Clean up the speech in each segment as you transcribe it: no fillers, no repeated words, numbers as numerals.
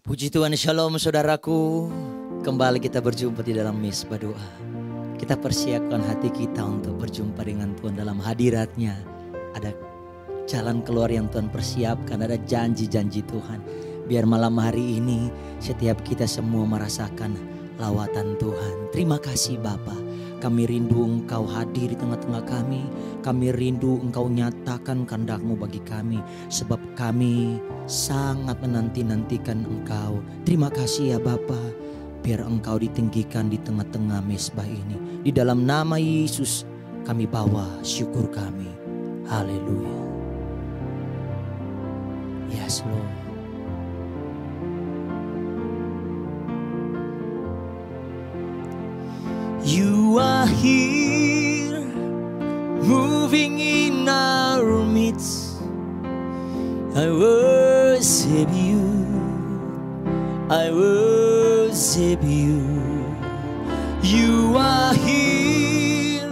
Puji Tuhan, shalom saudaraku. Kembali kita berjumpa di dalam Misbah Doa. Kita persiapkan hati kita untuk berjumpa dengan Tuhan dalam hadiratnya. Ada jalan keluar yang Tuhan persiapkan, ada janji-janji Tuhan. Biar malam hari ini setiap kita semua merasakan lawatan Tuhan. Terima kasih Bapa. Kami rindu Engkau hadir di tengah-tengah kami. Kami rindu Engkau nyatakan kehendak-Mu bagi kami. Sebab kami sangat menanti-nantikan Engkau. Terima kasih ya Bapa. Biar Engkau ditinggikan di tengah-tengah mesbah ini. Di dalam nama Yesus kami bawa syukur kami. Haleluya. Yes Lord. You are here, moving in our midst. I worship you, I worship you. You are here,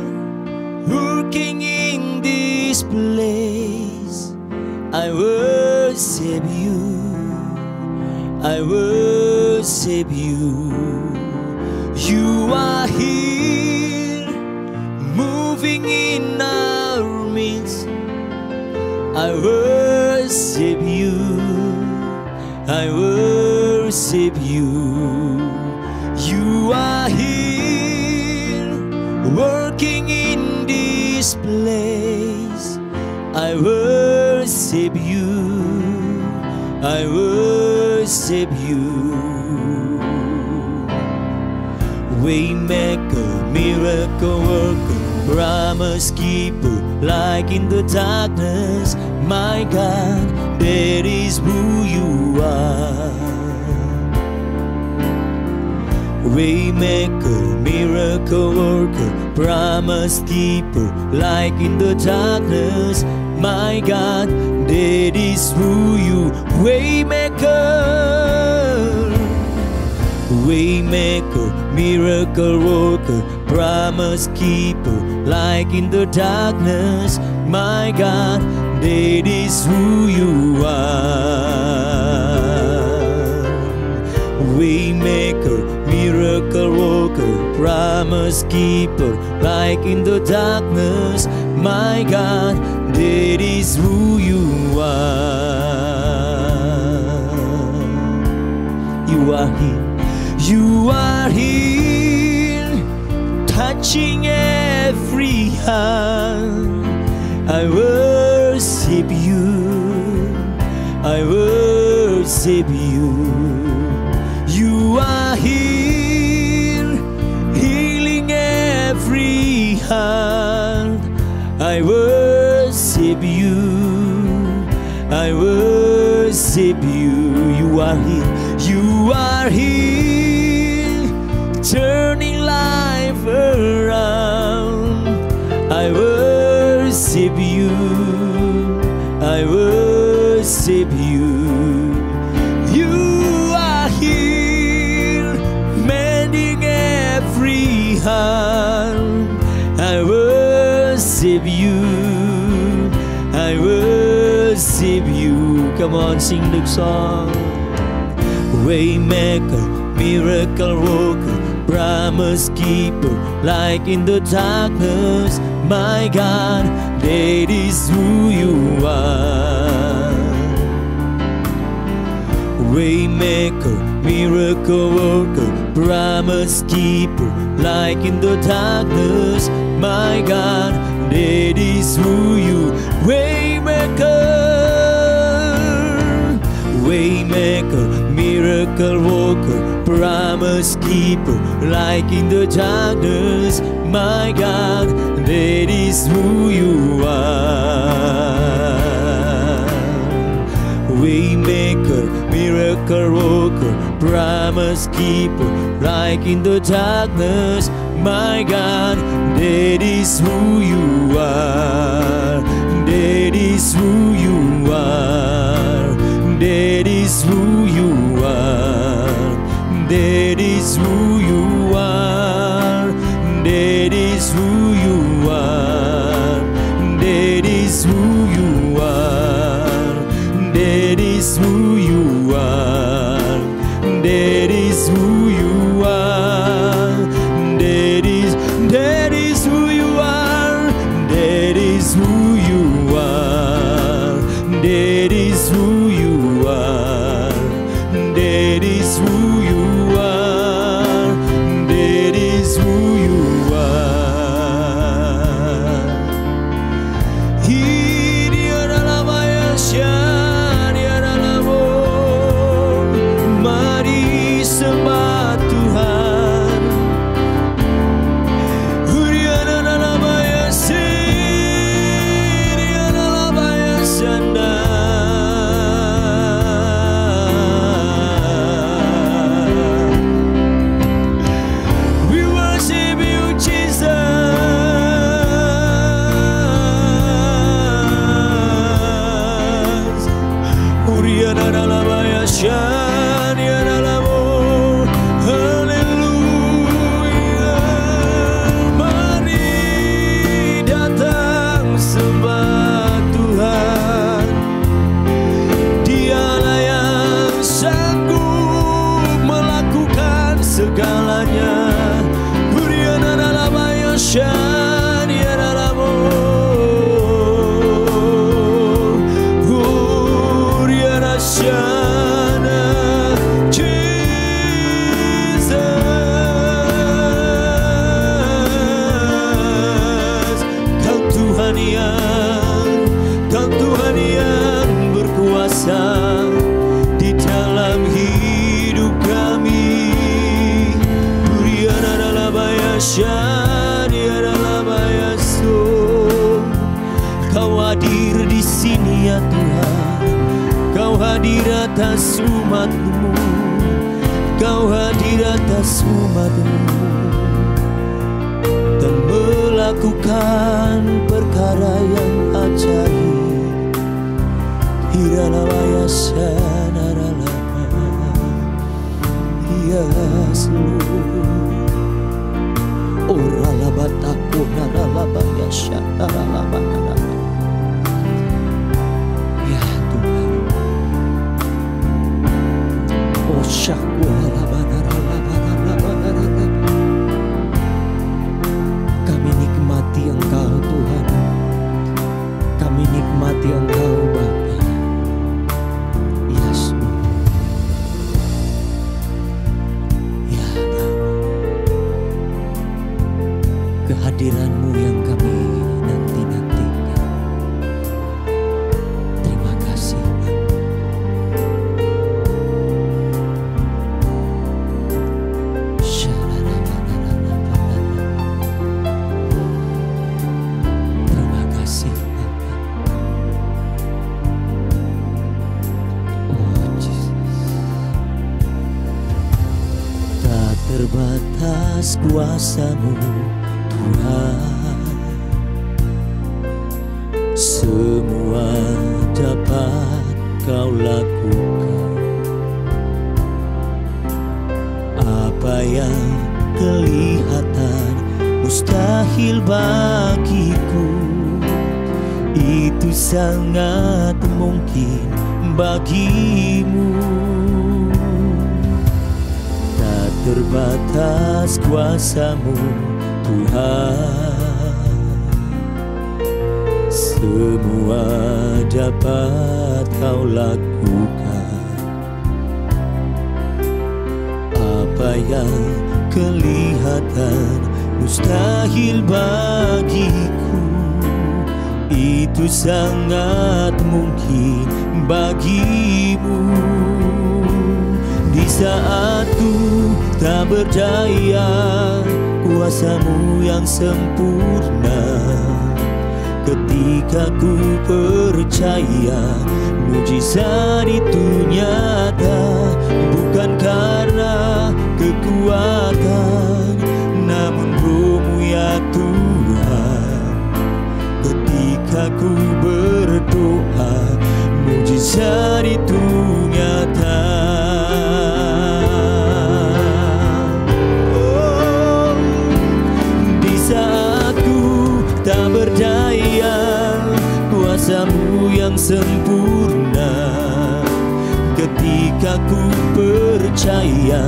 working in this place. I worship you, I worship you. You are here, moving in our midst. I worship you, I worship you. You are here, working in this place. I worship you, I worship you. Waymaker, miracle worker, promise keeper, like in the darkness. My God, that is who you are. Waymaker, miracle worker, promise keeper, like in the darkness. My God, that is who you. Waymaker, miracle worker, promise keeper, like in the darkness. My God, that is who you are. Waymaker, miracle worker, promise keeper, like in the darkness. My God, that is who you are. You are here. You are here, touching every heart. I worship you, I worship you. You are here, healing every heart. I worship you, I worship you. You are here, you are here, turning life around. I worship you, I worship you. You are here, mending every heart. I worship you, I worship you. Come on, sing the song. Waymaker, miracle worker, promise keeper, like in the darkness. My God, that is who you are. Waymaker, miracle worker, promise keeper, like in the darkness. My God, that is who you. Waymaker, miracle worker, promise keeper, like in the darkness. My God, that is who you are. Waymaker, miracle worker, promise keeper, like in the darkness. My God, that is who you are. That is who you are. That is who you are. That is who you are. That is who you are. That is who you are. That is who you are. Kau hadir di sini ya Tuhan, Kau hadir atas umat-Mu, Kau hadir atas umat-Mu, dan melakukan perkara yang ajaib. Hiralabaya sanaralaba, ya seluruh oralabataku naralabaya sanaralaba. Ya Tuhan, osyaku kami nikmati Engkau Tuhan, kami nikmati Engkau Bapa. Yesus, ya kehadiran-Mu yang kami nanti-nantikan. Terima kasih terima kasih Bapa. Oh Jesus, tak terbatas kuasa-Mu Tuhan, semua dapat Kau lakukan. Apa yang kelihatan mustahil bagiku, itu sangat mungkin bagimu. Tak terbatas kuasa-Mu Tuhan, semua dapat Kau lakukan. Apa yang kelihatan mustahil bagiku, itu sangat mungkin bagimu. Di saat ku tak berdaya, kuasa-Mu yang sempurna. Ketika ku percaya mujizat itu nyata, bukan karena kekuatan, namun Roh-Mu ya Tuhan. Ketika ku berdoa, mujizat itu nyata. Tak berdaya, kuasa-Mu yang sempurna. Ketika ku percaya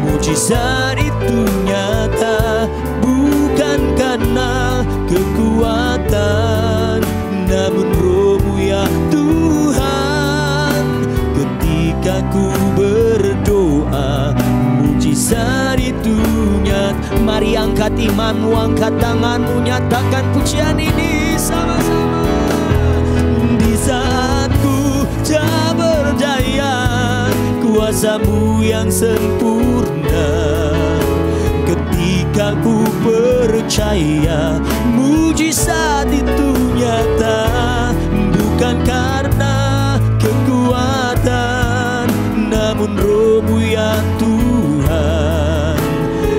mujizat itu nyata, bukan karena kekuatan, namun Roh-Mu ya Tuhan. Ketika ku berdoa, mujizat itu nyata. Mari angkat imanmu, angkat tanganmu, nyatakan pujian ini sama-sama. Di saat ku tak berdaya, kuasa-Mu yang sempurna. Ketika ku percaya mujizat itu nyata, bukan karena kekuatan, namun Roh-Mu ya Tuhan.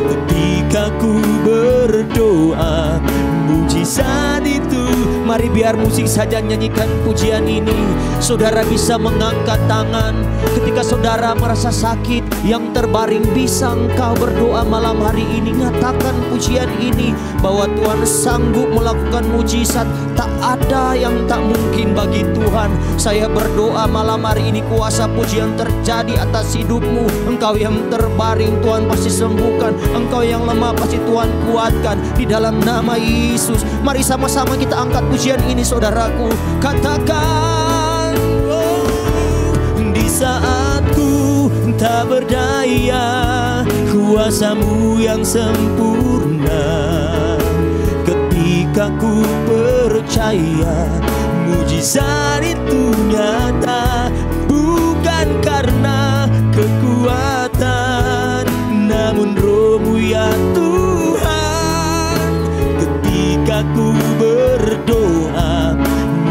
Ketika ku berdoa, mujizat itu, mari biar musik saja nyanyikan pujian ini. Saudara bisa mengangkat tangan. Ketika saudara merasa sakit yang terbaring, bisa engkau berdoa malam hari ini. Nyatakan pujian ini bahwa Tuhan sanggup melakukan mujizat. Tak ada yang tak mungkin bagi Tuhan. Saya berdoa malam hari ini kuasa pujian terjadi atas hidupmu. Engkau yang terbaring Tuhan pasti sembuhkan. Engkau yang lemah pasti Tuhan kuatkan. Di dalam nama Yesus, mari sama-sama kita angkat pujian ini saudaraku. Katakan, oh, di saat ku tak berdaya, kuasa-Mu yang sempurna. Ketika ku percaya mujizat itu nyata, bukan karena kekuatan, namun Roh-Mu ya Tuhan. Ketika ku berdoa,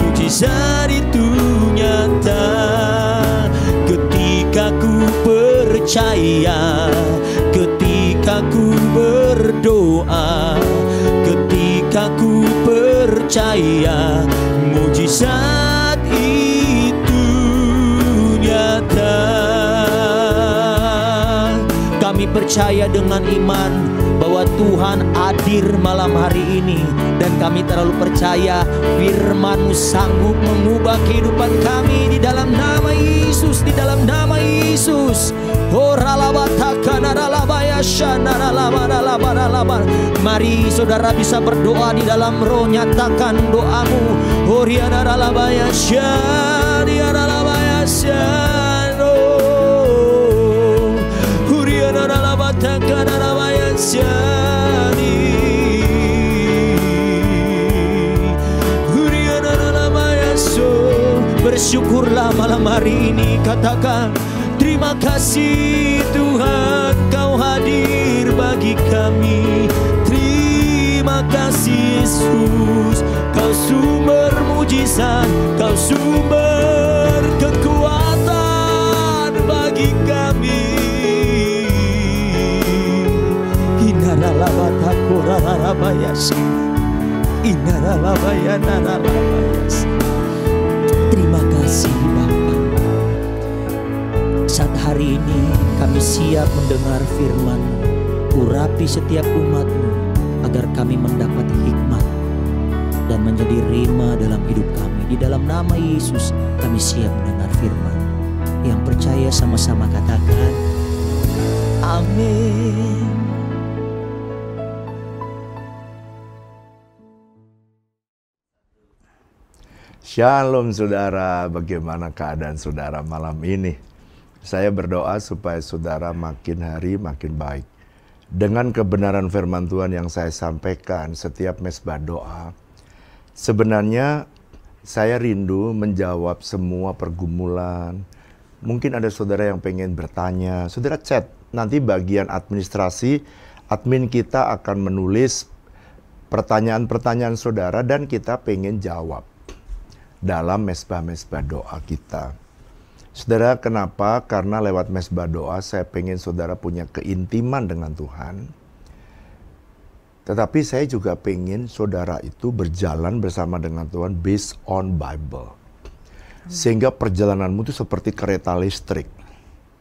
mujizat itu nyata. Ketika ku percaya, ketika ku berdoa, ketika ku percaya, mujizat itu nyata. Kami percaya dengan iman bahwa Tuhan hadir malam hari ini. Dan kami terlalu percaya firman-Mu sanggup mengubah kehidupan kami. Di dalam nama Yesus, di dalam nama Yesus. Mari saudara bisa berdoa di dalam roh. Nyatakan doamu. Bersyukurlah malam hari ini. Katakan, terima kasih Tuhan, Kau hadir bagi kami. Terima kasih Yesus, Kau sumber mujizat, Kau sumber kekuatan bagi kami. Terima kasih Bapa. Saat hari ini kami siap mendengar firman. Urapi setiap umat-Mu agar kami mendapat hikmat dan menjadi rema dalam hidup kami. Di dalam nama Yesus kami siap mendengar firman. Yang percaya sama-sama katakan amin. Shalom saudara, bagaimana keadaan saudara malam ini? Saya berdoa supaya saudara makin hari makin baik. Dengan kebenaran firman Tuhan yang saya sampaikan setiap mesbah doa, sebenarnya saya rindu menjawab semua pergumulan. Mungkin ada saudara yang pengen bertanya, saudara chat, nanti bagian administrasi, admin kita akan menulis pertanyaan-pertanyaan saudara dan kita pengen jawab dalam mesbah-mesbah doa kita. Saudara, kenapa? Karena lewat mesbah doa saya pengen saudara punya keintiman dengan Tuhan. Tetapi saya juga pengen saudara itu berjalan bersama dengan Tuhan based on Bible. Sehingga perjalananmu itu seperti kereta listrik.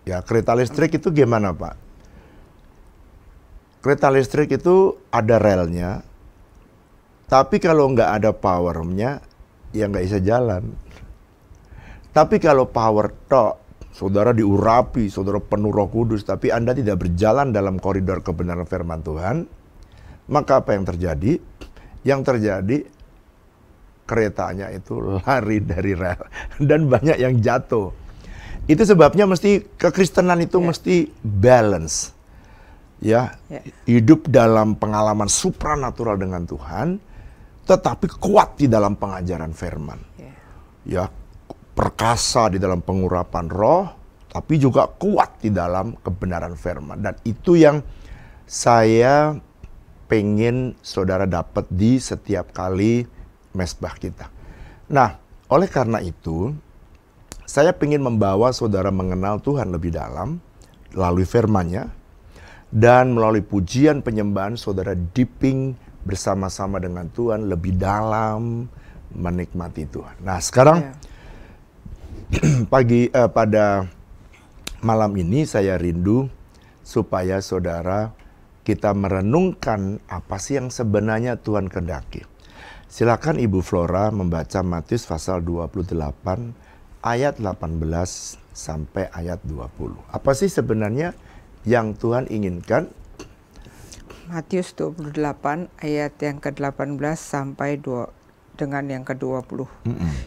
Ya, kereta listrik itu gimana Pak? Kereta listrik itu ada relnya, tapi kalau nggak ada powernya, ya nggak bisa jalan. Tapi kalau power tok, saudara diurapi, saudara penuh Roh Kudus, tapi Anda tidak berjalan dalam koridor kebenaran firman Tuhan, maka apa yang terjadi? Yang terjadi, keretanya itu lari dari rel dan banyak yang jatuh. Itu sebabnya mesti kekristenan itu mesti balance. Ya, hidup dalam pengalaman supranatural dengan Tuhan, tetapi kuat di dalam pengajaran firman. Ya, perkasa di dalam pengurapan roh, tapi juga kuat di dalam kebenaran firman. Dan itu yang saya pengen saudara dapat di setiap kali mesbah kita. Nah, oleh karena itu, saya pengen membawa saudara mengenal Tuhan lebih dalam, melalui firman-Nya, dan melalui pujian penyembahan saudara dipping bersama-sama dengan Tuhan lebih dalam menikmati Tuhan. Nah, sekarang pada malam ini saya rindu supaya saudara kita merenungkan apa sih yang sebenarnya Tuhan kehendaki. Silakan Ibu Flora membaca Matius pasal 28 ayat 18 sampai ayat 20. Apa sih sebenarnya yang Tuhan inginkan? Matius 28 ayat yang ke-18 sampai dengan yang ke-20.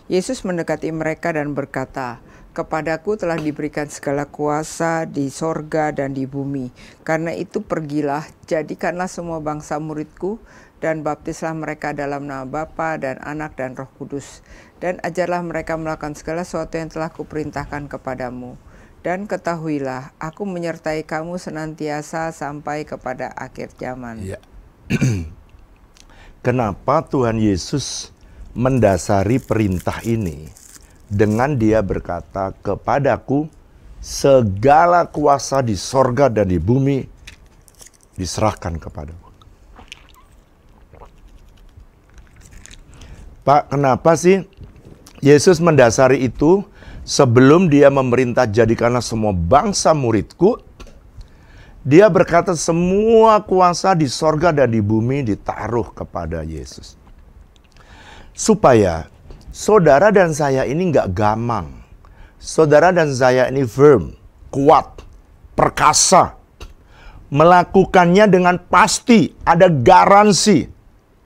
Yesus mendekati mereka dan berkata, "Kepadaku telah diberikan segala kuasa di sorga dan di bumi. Karena itu pergilah, jadikanlah semua bangsa muridku, dan baptislah mereka dalam nama Bapa dan Anak dan Roh Kudus. Dan ajarlah mereka melakukan segala sesuatu yang telah kuperintahkan kepadamu. Dan ketahuilah, aku menyertai kamu senantiasa sampai kepada akhir zaman." Ya. Kenapa Tuhan Yesus mendasari perintah ini dengan dia berkata, "Kepadaku segala kuasa di sorga dan di bumi diserahkan kepadaku"? Pak, kenapa sih Yesus mendasari itu sebelum dia memerintah jadikanlah semua bangsa muridku? Dia berkata semua kuasa di sorga dan di bumi ditaruh kepada Yesus. Supaya saudara dan saya ini nggak gamang. Saudara dan saya ini firm, kuat, perkasa. Melakukannya dengan pasti, ada garansi.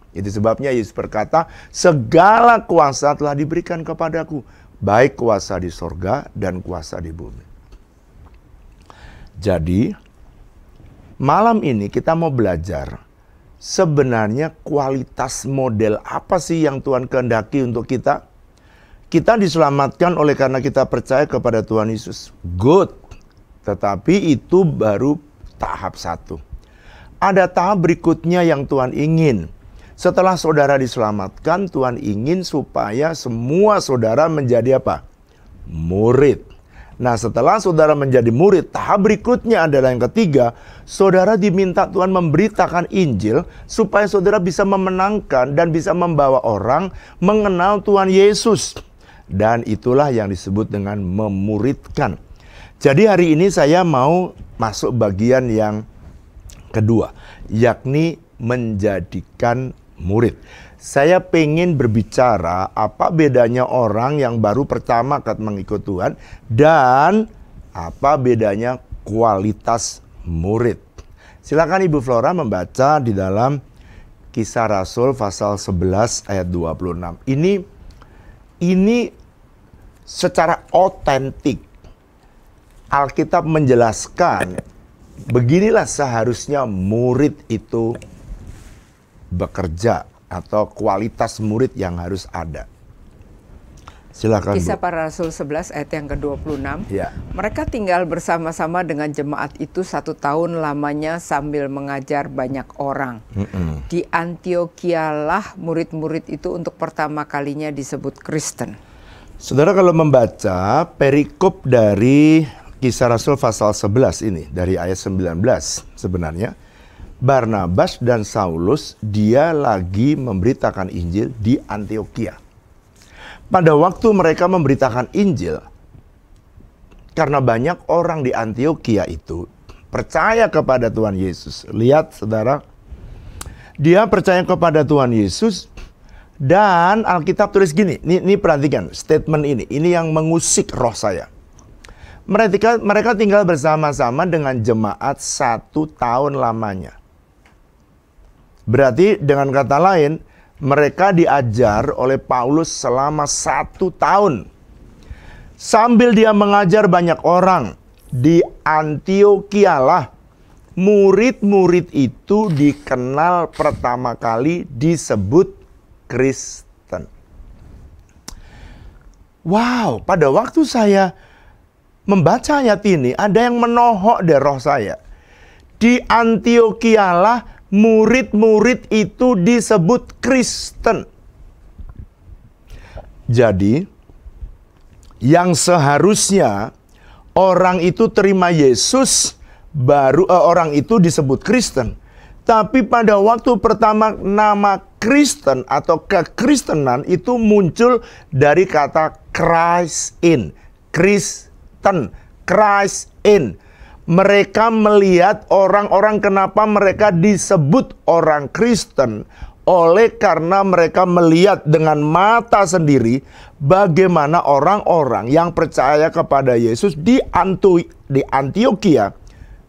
Itu sebabnya Yesus berkata, segala kuasa telah diberikan kepadaku. Baik kuasa di sorga dan kuasa di bumi. Jadi, malam ini kita mau belajar sebenarnya kualitas model apa sih yang Tuhan kehendaki untuk kita. Kita diselamatkan oleh karena kita percaya kepada Tuhan Yesus. Good. Tetapi itu baru tahap 1. Ada tahap berikutnya yang Tuhan ingin. Setelah saudara diselamatkan, Tuhan ingin supaya semua saudara menjadi apa? Murid. Nah, setelah saudara menjadi murid, tahap berikutnya adalah yang ketiga, saudara diminta Tuhan memberitakan Injil supaya saudara bisa memenangkan dan bisa membawa orang mengenal Tuhan Yesus. Dan itulah yang disebut dengan memuridkan. Jadi hari ini saya mau masuk bagian yang kedua, yakni menjadikan murid. Saya pengen berbicara apa bedanya orang yang baru pertama kali mengikut Tuhan dan apa bedanya kualitas murid. Silakan Ibu Flora membaca di dalam Kisah Rasul pasal 11 ayat 26. Ini secara otentik Alkitab menjelaskan beginilah seharusnya murid itu bekerja atau kualitas murid yang harus ada. Silakan. Kisah Bu. Para Rasul 11 ayat yang ke-26. Ya. Mereka tinggal bersama-sama dengan jemaat itu 1 tahun lamanya sambil mengajar banyak orang. Di Antiokialah murid-murid itu untuk pertama kalinya disebut Kristen. Saudara kalau membaca perikop dari Kisah Rasul pasal 11 ini dari ayat 19 sebenarnya Barnabas dan Saulus dia lagi memberitakan Injil di Antiokhia. Pada waktu mereka memberitakan Injil, karena banyak orang di Antiokhia itu percaya kepada Tuhan Yesus. Lihat saudara, dia percaya kepada Tuhan Yesus dan Alkitab tulis gini, ini perhatikan statement ini yang mengusik roh saya. Mereka tinggal bersama-sama dengan jemaat 1 tahun lamanya. Berarti dengan kata lain, mereka diajar oleh Paulus selama 1 tahun. Sambil dia mengajar banyak orang, di Antiokialah murid-murid itu dikenal pertama kali disebut Kristen. Wow, pada waktu saya membaca ayat ini, ada yang menohok di roh saya. Di Antiokialah murid-murid itu disebut Kristen. Jadi, yang seharusnya orang itu terima Yesus, baru orang itu disebut Kristen. Tapi pada waktu pertama nama Kristen atau kekristenan itu muncul dari kata Christ in. Kristen, Christ in. Mereka melihat orang-orang, kenapa mereka disebut orang Kristen, oleh karena mereka melihat dengan mata sendiri bagaimana orang-orang yang percaya kepada Yesus di Antioquia,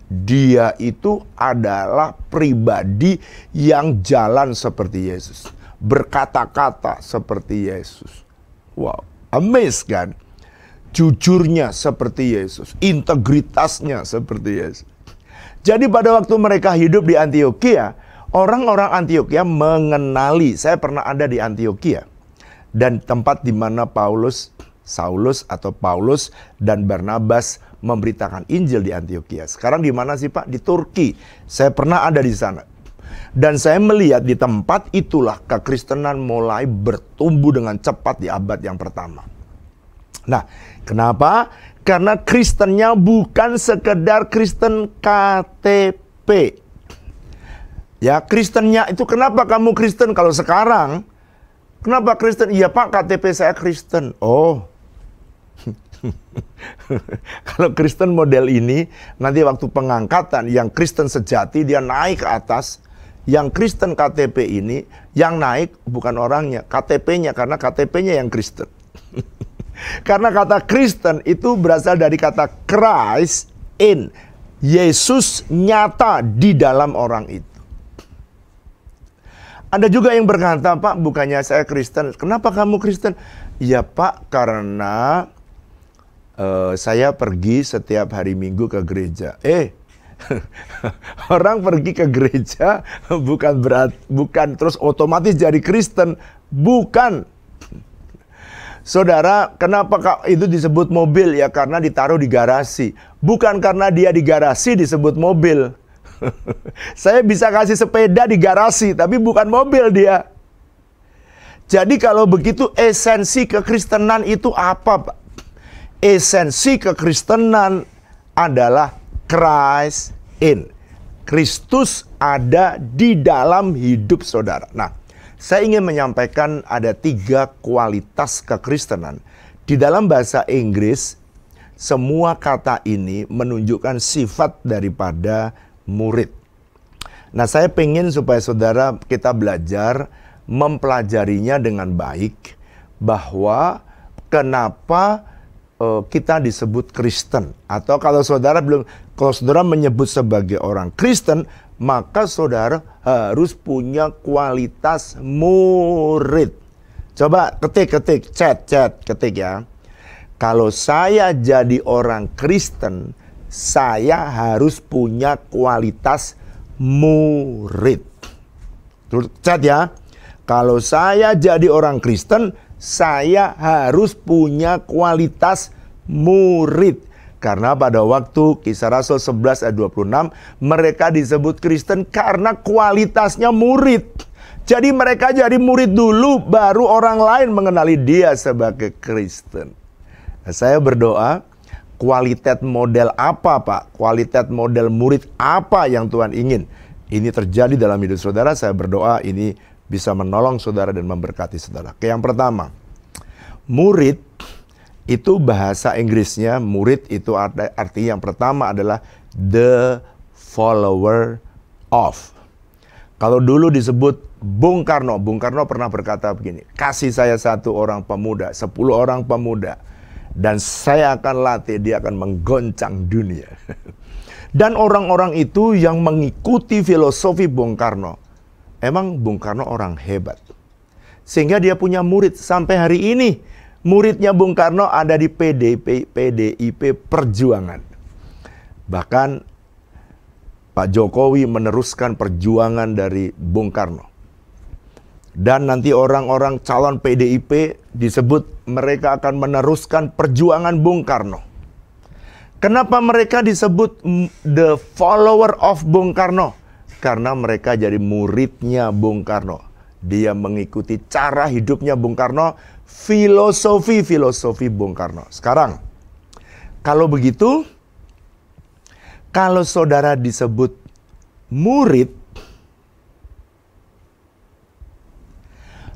dia itu adalah pribadi yang jalan seperti Yesus, berkata-kata seperti Yesus. Wow, amazed kan? Jujurnya seperti Yesus, integritasnya seperti Yesus. Jadi pada waktu mereka hidup di Antioquia, orang-orang Antioquia mengenali, saya pernah ada di Antioquia, dan tempat di mana Saulus dan Barnabas memberitakan Injil di Antioquia. Sekarang di mana sih Pak? Di Turki. Saya pernah ada di sana. Dan saya melihat di tempat itulah kekristenan mulai bertumbuh dengan cepat di abad yang pertama. Nah, kenapa? Karena Kristennya bukan sekedar Kristen KTP. Ya, Kristennya itu kenapa kamu Kristen? Kalau sekarang, kenapa Kristen? Iya Pak, KTP saya Kristen. Oh, kalau Kristen model ini, nanti waktu pengangkatan, yang Kristen sejati dia naik ke atas. Yang Kristen KTP ini, yang naik bukan orangnya, KTP-nya, karena KTP-nya yang Kristen. Karena kata Kristen itu berasal dari kata Christ in. Yesus nyata di dalam orang itu. Ada juga yang berkata, Pak, bukannya saya Kristen. Kenapa kamu Kristen? Ya Pak, karena saya pergi setiap hari Minggu ke gereja. Orang pergi ke gereja bukan terus otomatis jadi Kristen. Bukan. Saudara, kenapa itu disebut mobil? Ya karena ditaruh di garasi. Bukan karena dia di garasi disebut mobil. Saya bisa kasih sepeda di garasi, tapi bukan mobil dia. Jadi kalau begitu esensi kekristenan itu apa, Pak? Esensi kekristenan adalah Christ in. Kristus ada di dalam hidup saudara. Nah, saya ingin menyampaikan ada 3 kualitas kekristenan. Di dalam bahasa Inggris, semua kata ini menunjukkan sifat daripada murid. Nah, saya pengen supaya saudara kita belajar mempelajarinya dengan baik, bahwa kenapa kita disebut Kristen. Atau kalau saudara menyebut sebagai orang Kristen, maka saudara harus punya kualitas murid. Coba ketik, ketik ya. Kalau saya jadi orang Kristen, saya harus punya kualitas murid. Terus cat ya. Kalau saya jadi orang Kristen, saya harus punya kualitas murid. Karena pada waktu Kisah Rasul 11 ayat 26, mereka disebut Kristen karena kualitasnya murid. Jadi mereka jadi murid dulu, baru orang lain mengenali dia sebagai Kristen. Nah, saya berdoa, kualitas model apa Pak? Kualitas model murid apa yang Tuhan ingin? Ini terjadi dalam hidup saudara. Saya berdoa ini bisa menolong saudara dan memberkati saudara. Yang pertama, murid itu bahasa Inggrisnya, murid itu arti yang pertama adalah the follower of. Kalau dulu disebut Bung Karno pernah berkata begini, kasih saya 1 orang pemuda, 10 orang pemuda, dan saya akan latih, dia akan menggoncang dunia. Dan orang-orang itu yang mengikuti filosofi Bung Karno, emang Bung Karno orang hebat. Sehingga dia punya murid sampai hari ini. Muridnya Bung Karno ada di PDIP Perjuangan. Bahkan Pak Jokowi meneruskan perjuangan dari Bung Karno. Dan nanti orang-orang calon PDIP disebut mereka akan meneruskan perjuangan Bung Karno. Kenapa mereka disebut the follower of Bung Karno? Karena mereka jadi muridnya Bung Karno. Dia mengikuti cara hidupnya Bung Karno, filosofi Bung Karno. Sekarang, kalau begitu, kalau saudara disebut murid,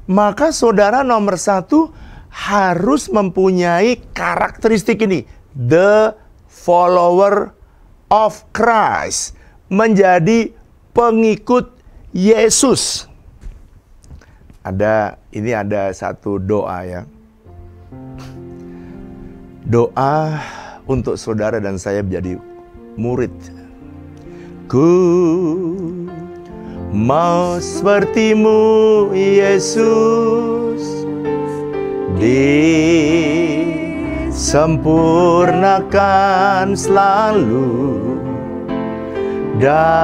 Maka saudara nomor satu harus mempunyai karakteristik ini. The follower of Christ. Menjadi pengikut Yesus. Ini ada satu doa ya. Doa untuk saudara dan saya menjadi murid. Ku mau sepertimu Yesus, disempurnakan selalu dalam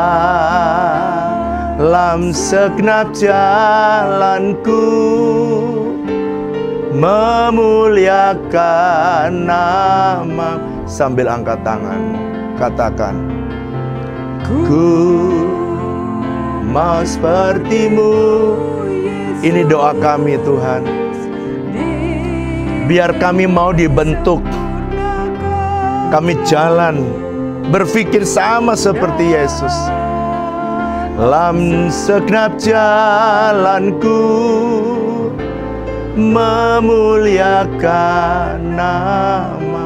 segenap jalanku, memuliakan nama. Sambil angkat tangan, katakan, ku mau sepertimu. Ini doa kami Tuhan. Biar kami mau dibentuk, kami jalan berpikir sama seperti Yesus. Dalam segenap jalanku, memuliakan namamu.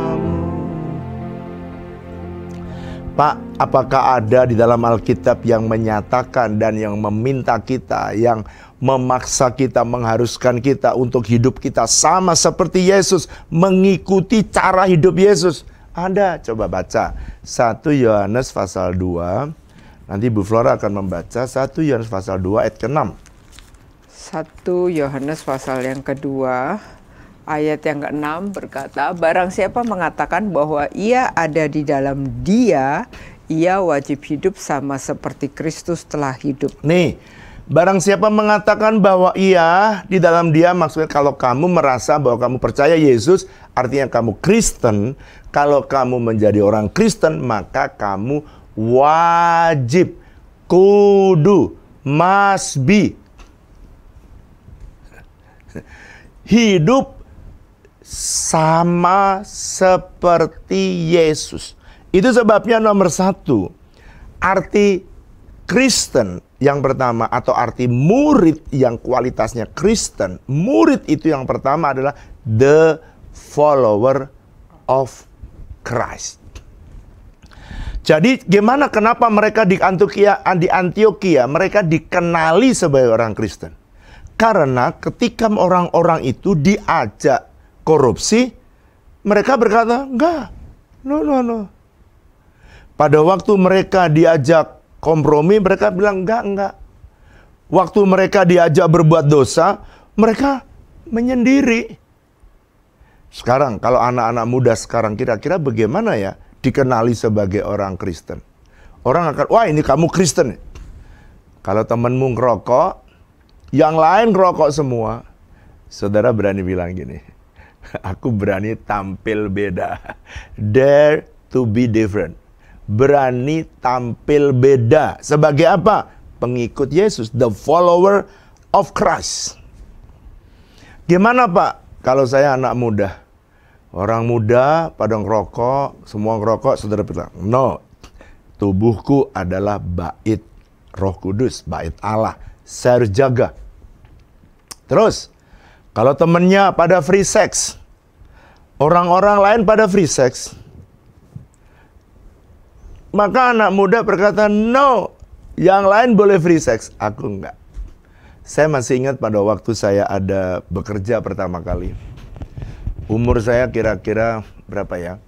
Pak, apakah ada di dalam Alkitab yang menyatakan dan yang meminta kita, yang memaksa kita, mengharuskan kita untuk hidup kita sama seperti Yesus, mengikuti cara hidup Yesus? Ada, coba baca 1 Yohanes pasal 2. Nanti Bu Flora akan membaca 1 Yohanes pasal 2 ayat ke-6. 1 Yohanes pasal yang kedua ayat yang ke-6 berkata, barang siapa mengatakan bahwa ia ada di dalam Dia, ia wajib hidup sama seperti Kristus telah hidup. Nih, barang siapa mengatakan bahwa ia di dalam Dia, maksudnya kalau kamu merasa bahwa kamu percaya Yesus, artinya kamu Kristen. Kalau kamu menjadi orang Kristen, maka kamu wajib, kudu, must be, hidup sama seperti Yesus. Itu sebabnya nomor satu, arti Kristen yang pertama, atau arti murid yang kualitasnya Kristen. Murid itu yang pertama adalah the follower of Christ. Jadi gimana, kenapa mereka di Antioquia mereka dikenali sebagai orang Kristen? Karena ketika orang-orang itu diajak korupsi, mereka berkata, enggak, no. Pada waktu mereka diajak kompromi, mereka bilang, enggak. Waktu mereka diajak berbuat dosa, mereka menyendiri. Sekarang, kalau anak-anak muda sekarang, kira-kira bagaimana ya dikenali sebagai orang Kristen? Orang akan, wah ini kamu Kristen. Kalau temenmu ngerokok, yang lain ngerokok semua, saudara berani bilang gini, aku berani tampil beda. Dare to be different. Berani tampil beda. Sebagai apa? Pengikut Yesus. The follower of Christ. Gimana Pak? Kalau saya anak muda. Orang muda pada ngerokok, semua ngerokok, saudara bilang, no. Tubuhku adalah bait Roh Kudus, bait Allah. Saya harus jaga. Terus, kalau temennya pada free sex, orang-orang lain pada free sex, maka anak muda berkata, no, yang lain boleh free sex, aku enggak. Saya masih ingat pada waktu saya ada bekerja pertama kali. Umur saya kira-kira berapa ya?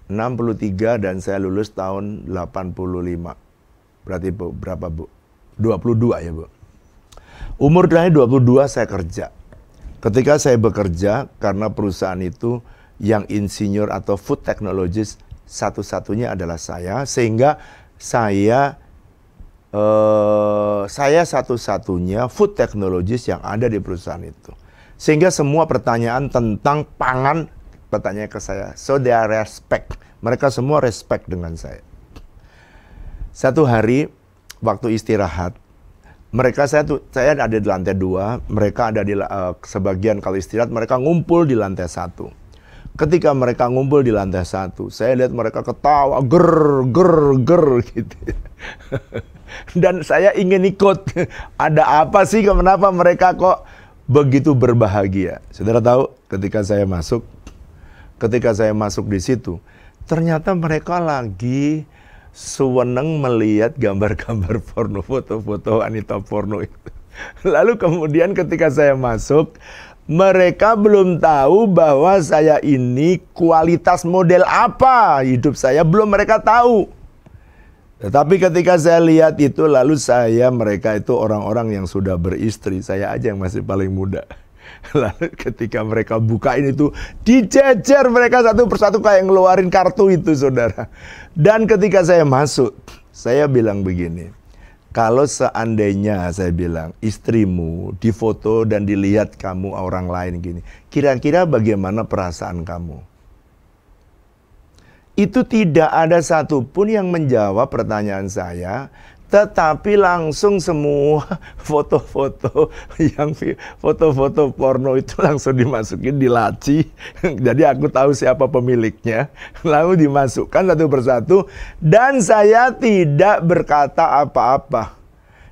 63 dan saya lulus tahun 85. Berarti Bu, berapa Bu? 22 ya Bu. Umur saya 22 saya kerja. Ketika saya bekerja, karena perusahaan itu yang insinyur atau food technologist satu-satunya adalah saya, sehingga saya satu-satunya food technologist yang ada di perusahaan itu. Sehingga semua pertanyaan tentang pangan bertanya ke saya. So they are respect. Mereka semua respect dengan saya. Satu hari waktu istirahat, saya ada di lantai 2, mereka ada di sebagian kalau istirahat mereka ngumpul di lantai 1. Ketika mereka ngumpul di lantai 1, saya lihat mereka ketawa ger gitu. Dan saya ingin ikut. Ada apa sih, kenapa mereka kok begitu berbahagia. Saudara tahu ketika saya masuk di situ, ternyata mereka lagi seneng melihat gambar-gambar porno, foto-foto wanita porno itu. Lalu kemudian ketika saya masuk, mereka belum tahu bahwa saya ini kualitas model apa hidup saya, belum mereka tahu. Tetapi ketika saya lihat itu, lalu mereka itu orang-orang yang sudah beristri, saya aja yang masih paling muda. Lalu ketika mereka bukain itu, dijejer mereka satu persatu kayak ngeluarin kartu itu, saudara. Dan ketika saya masuk, saya bilang begini, kalau seandainya saya bilang istrimu difoto dan dilihat kamu orang lain gini, kira-kira bagaimana perasaan kamu? Itu tidak ada satupun yang menjawab pertanyaan saya, tetapi langsung semua foto-foto porno itu langsung dimasukin di laci. Jadi aku tahu siapa pemiliknya, lalu dimasukkan satu persatu, dan saya tidak berkata apa-apa.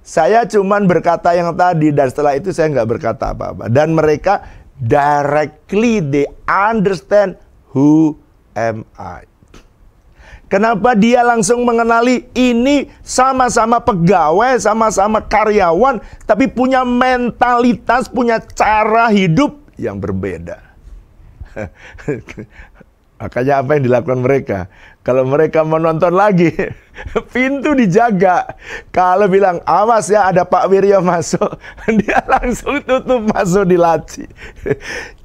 Saya cuman berkata yang tadi, dan setelah itu saya nggak berkata apa-apa. Dan mereka directly they understand who am I. Kenapa dia langsung mengenali ini sama-sama pegawai, sama-sama karyawan, tapi punya mentalitas, punya cara hidup yang berbeda. Makanya apa yang dilakukan mereka? Kalau mereka mau nonton lagi, pintu dijaga. Kalau bilang, awas ya ada Pak Wiryo masuk, dia langsung tutup masuk di laci.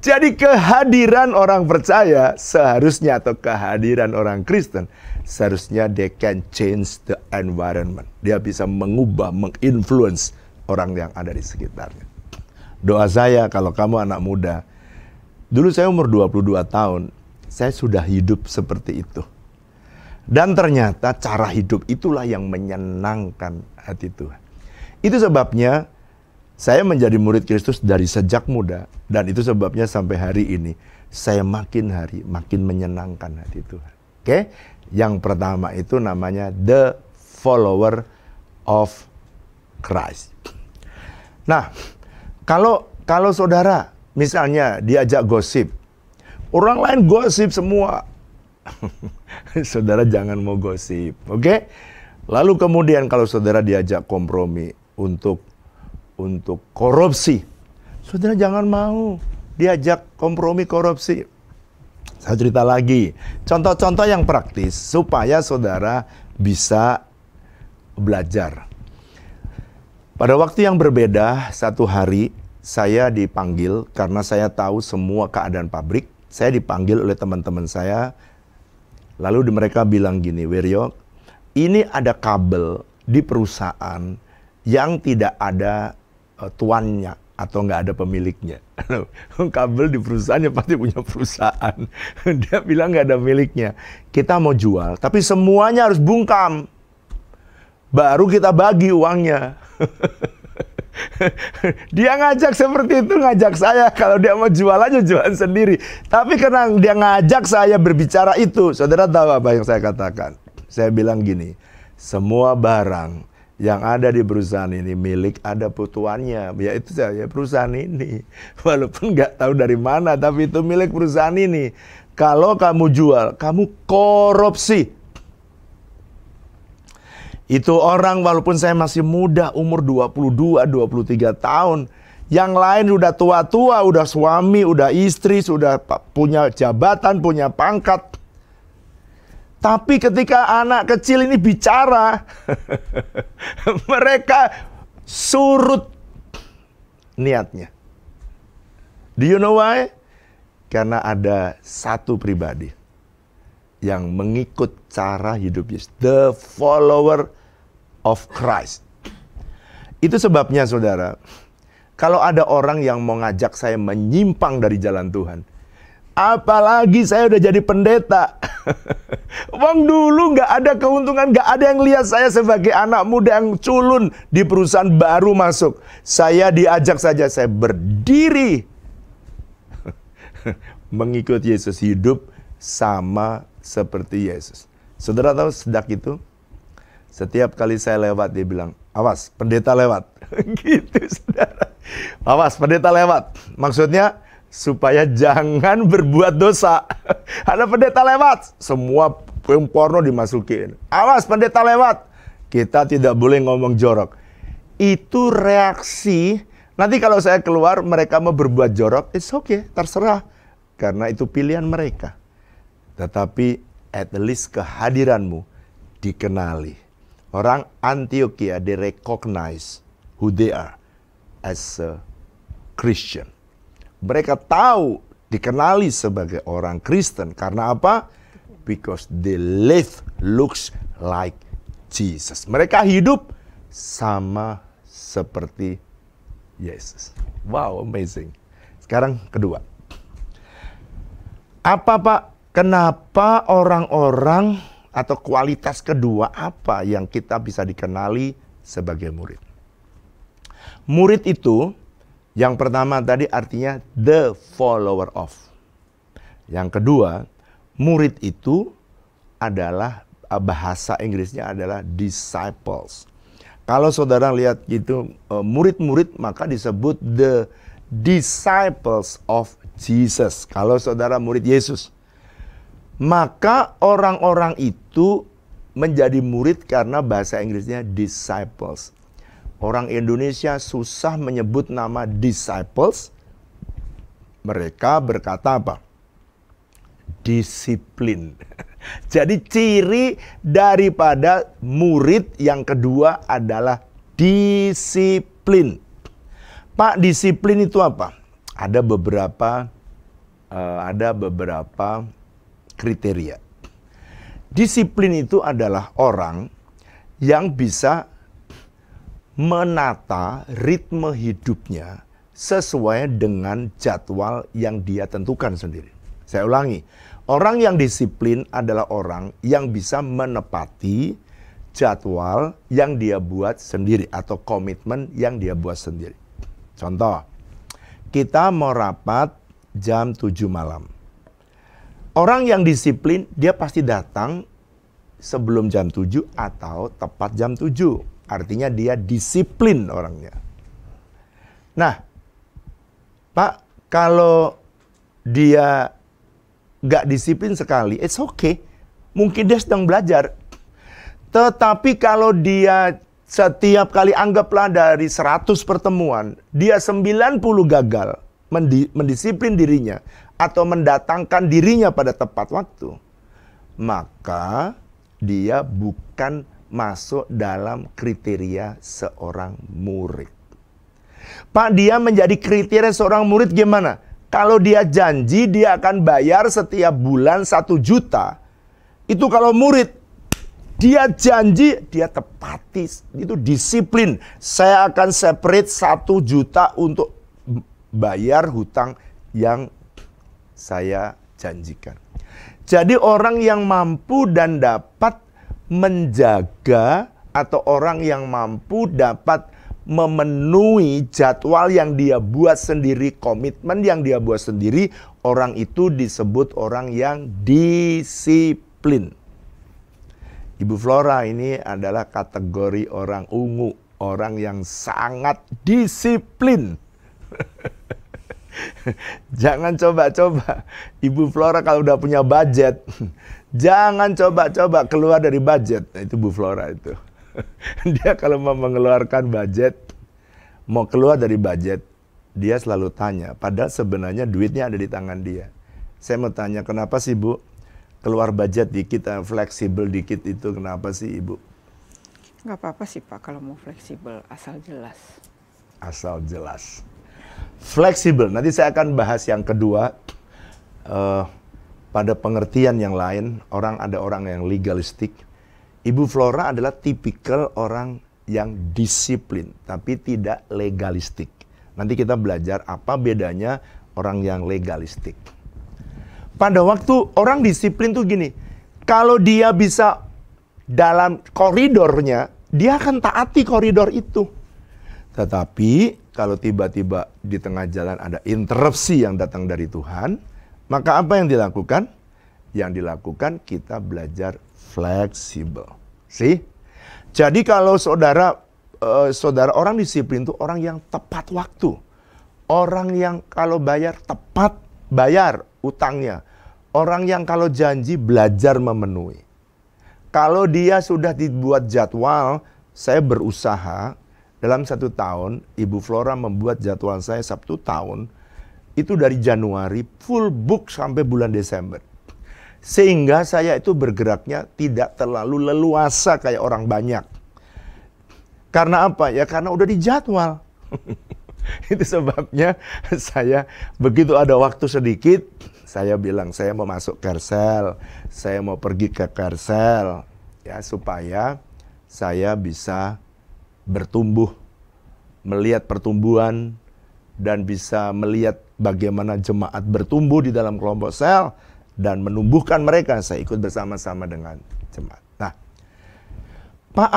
Jadi kehadiran orang percaya seharusnya, atau kehadiran orang Kristen, seharusnya they can change the environment. Dia bisa mengubah, menginfluence orang yang ada di sekitarnya. Doa saya kalau kamu anak muda, dulu saya umur 22 tahun, saya sudah hidup seperti itu. Dan ternyata cara hidup itulah yang menyenangkan hati Tuhan. Itu sebabnya saya menjadi murid Kristus dari sejak muda. Dan itu sebabnya sampai hari ini saya makin hari makin menyenangkan hati Tuhan. Oke? Yang pertama itu namanya the follower of Christ. Nah, kalau saudara misalnya diajak gosip, orang lain gosip semua. Saudara jangan mau gosip, oke? Lalu kemudian kalau saudara diajak kompromi untuk korupsi, saudara jangan mau diajak kompromi korupsi. Saya cerita lagi, contoh-contoh yang praktis supaya saudara bisa belajar. Pada waktu yang berbeda, satu hari saya dipanggil karena saya tahu semua keadaan pabrik. Saya dipanggil oleh teman-teman saya. Lalu mereka bilang gini, Wiryo, ini ada kabel di perusahaan yang tidak ada tuannya atau nggak ada pemiliknya. Kabel di perusahaannya pasti punya perusahaan. Dia bilang nggak ada miliknya. Kita mau jual, tapi semuanya harus bungkam. Baru kita bagi uangnya. Dia ngajak seperti itu, ngajak saya. Kalau dia mau jual aja jualan sendiri. Tapi karena dia ngajak saya berbicara itu, saudara tahu apa yang saya katakan? Saya bilang gini, semua barang yang ada di perusahaan ini milik ada tuannya, yaitu saya perusahaan ini. Walaupun nggak tahu dari mana, tapi itu milik perusahaan ini. Kalau kamu jual, kamu korupsi. Itu orang walaupun saya masih muda, umur 22, 23 tahun. Yang lain udah tua-tua, udah suami, udah istri, sudah punya jabatan, punya pangkat. Tapi ketika anak kecil ini bicara, mereka surut niatnya. Do you know why? Karena ada satu pribadi yang mengikut cara hidup Yesus. The follower of Christ. Itu sebabnya saudara, kalau ada orang yang mau ngajak saya menyimpang dari jalan Tuhan, apalagi saya udah jadi pendeta. Wong dulu nggak ada keuntungan, nggak ada yang lihat saya sebagai anak muda yang culun di perusahaan baru masuk. Saya diajak saja, saya berdiri. Mengikut Yesus, hidup sama seperti Yesus. Saudara tahu sejak itu, setiap kali saya lewat dia bilang, awas pendeta lewat. Gitu saudara. Awas, pendeta lewat. Maksudnya supaya jangan berbuat dosa. Ada pendeta lewat, semua film porno dimasukin. Awas, pendeta lewat. Kita tidak boleh ngomong jorok. Itu reaksi. Nanti kalau saya keluar, mereka mau berbuat jorok, it's okay, terserah. Karena itu pilihan mereka. Tetapi at least kehadiranmu dikenali. Orang Antioquia, they recognize who they are as a Christian. Mereka tahu, dikenali sebagai orang Kristen. Karena apa? Because they live looks like Jesus. Mereka hidup sama seperti Yesus. Wow, amazing. Sekarang kedua. Apa Pak? Kenapa orang-orang atau kualitas kedua apa yang kita bisa dikenali sebagai murid? Murid itu yang pertama tadi artinya the follower of. Yang kedua, murid itu adalah bahasa Inggrisnya adalah disciples. Kalau saudara lihat gitu murid-murid maka disebut the disciples of Jesus. Kalau saudara murid Yesus. Maka orang-orang itu menjadi murid karena bahasa Inggrisnya disciples. Orang Indonesia susah menyebut nama disciples. Mereka berkata apa? Disiplin. Jadi ciri daripada murid yang kedua adalah disiplin. Pak, disiplin itu apa? Ada beberapa kriteria. Disiplin itu adalah orang yang bisa menata ritme hidupnya sesuai dengan jadwal yang dia tentukan sendiri. Saya ulangi, orang yang disiplin adalah orang yang bisa menepati jadwal yang dia buat sendiri atau komitmen yang dia buat sendiri. Contoh, kita mau rapat jam 7 malam. Orang yang disiplin, dia pasti datang sebelum jam 7 atau tepat jam 7. Artinya dia disiplin orangnya. Nah, Pak, kalau dia gak disiplin sekali, it's okay. Mungkin dia sedang belajar. Tetapi kalau dia setiap kali anggaplah dari 100 pertemuan, dia 90 gagal mendisiplin dirinya atau mendatangkan dirinya pada tepat waktu, maka dia bukan masuk dalam kriteria seorang murid. Pak, dia menjadi kriteria seorang murid gimana? Kalau dia janji dia akan bayar setiap bulan 1 juta, itu kalau murid, dia janji, dia tepati, itu disiplin. Saya akan separate 1 juta untuk bayar hutang yang saya janjikan. Jadi orang yang mampu dan dapat menjaga atau orang yang mampu dapat memenuhi jadwal yang dia buat sendiri, komitmen yang dia buat sendiri, orang itu disebut orang yang disiplin. Ibu Flora ini adalah kategori orang ungu, orang yang sangat disiplin. Jangan coba-coba Ibu Flora kalau udah punya budget, jangan coba-coba keluar dari budget. Nah, itu Bu Flora itu. Dia kalau mau mengeluarkan budget, mau keluar dari budget, dia selalu tanya. Padahal sebenarnya duitnya ada di tangan dia. Saya mau tanya, kenapa sih Bu keluar budget dikit, fleksibel dikit itu kenapa sih Ibu? Nggak apa-apa sih Pak kalau mau fleksibel, asal jelas. Asal jelas. Fleksibel. Nanti saya akan bahas yang kedua. Pada pengertian yang lain, ada orang yang legalistik. Ibu Flora adalah tipikal orang yang disiplin, tapi tidak legalistik. Nanti kita belajar apa bedanya orang yang legalistik. Pada waktu orang disiplin tuh gini, kalau dia bisa dalam koridornya, dia akan taati koridor itu. Tetapi kalau tiba-tiba di tengah jalan ada interupsi yang datang dari Tuhan, maka apa yang dilakukan? Yang dilakukan kita belajar fleksibel. Jadi kalau saudara saudara, orang disiplin itu orang yang tepat waktu. Orang yang kalau bayar tepat bayar utangnya. Orang yang kalau janji belajar memenuhi. Kalau dia sudah dibuat jadwal, saya berusaha dalam 1 tahun, Ibu Flora membuat jadwal saya Sabtu tahun, itu dari Januari full book sampai bulan Desember. Sehingga saya itu bergeraknya tidak terlalu leluasa kayak orang banyak. Karena apa? Ya karena udah dijadwal. Itu sebabnya saya begitu ada waktu sedikit, saya bilang saya mau masuk Kersel, saya mau pergi ke Kersel, ya supaya saya bisa bertumbuh, melihat pertumbuhan, dan bisa melihat bagaimana jemaat bertumbuh di dalam kelompok sel, dan menumbuhkan mereka. Saya ikut bersama-sama dengan jemaat. Nah, Pak,